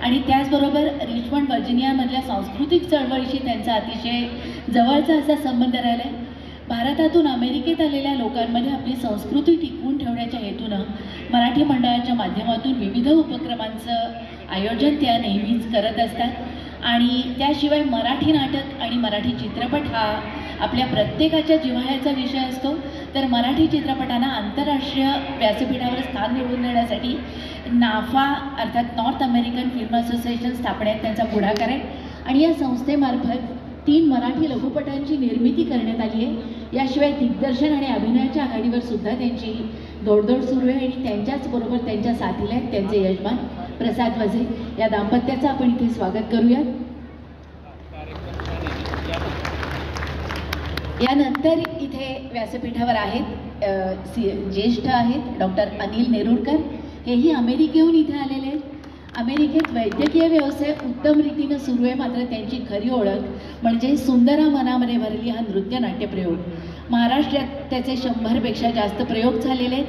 आणि त्याचबरोबर रिचमंड व्हर्जिनियामधल्या सांस्कृतिक चळवळीशी त्यांचा अतिशय जवळचा असा संबंध राहिला आहे. भारतातून अमेरिकेत आलेल्या लोकांमध्ये आपली संस्कृती टिकवून ठेवण्याच्या हेतूनं मराठी मंडळाच्या माध्यमातून विविध उपक्रमांचं आयोजन त्या नेहमीच करत असतात आणि त्याशिवाय मराठी नाटक आणि मराठी चित्रपट हा आपल्या प्रत्येकाच्या जिव्हाळ्याचा विषय असतो. तर मराठी चित्रपटांना आंतरराष्ट्रीय व्यासपीठावर स्थान मिळवून देण्यासाठी नाफा अर्थात नॉर्थ अमेरिकन फिल्म असोसिएशन स्थापण्यात त्यांचा पुढाकार आहे आणि या संस्थेमार्फत 3 मराठी लघुपटांची निर्मिती करण्यात आली आहे. याशिवाय दिग्दर्शन आणि अभिनयाच्या आघाडीवर सुद्धा त्यांची दौडदौड सुरू आहे आणि त्यांच्याच बरोबर त्यांच्या साथीला आहेत त्यांचे यजमान प्रसाद वझे. या दाम्पत्याचं आपण इथे स्वागत करूयात. यानंतर इथे व्यासपीठावर आहेत ज्येष्ठ आहेत डॉक्टर अनिल नेरुरकर. हेही अमेरिकेहून इथे आलेले आहेत. अमेरिकेत वैद्यकीय व्यवसाय उत्तम रीतीनं सुरू आहे, मात्र त्यांची खरी ओळख म्हणजे सुंदरा मनामध्ये भरली हा नृत्य नाट्य प्रयोग. महाराष्ट्रात त्याचे 100पेक्षा जास्त प्रयोग झालेले आहेत.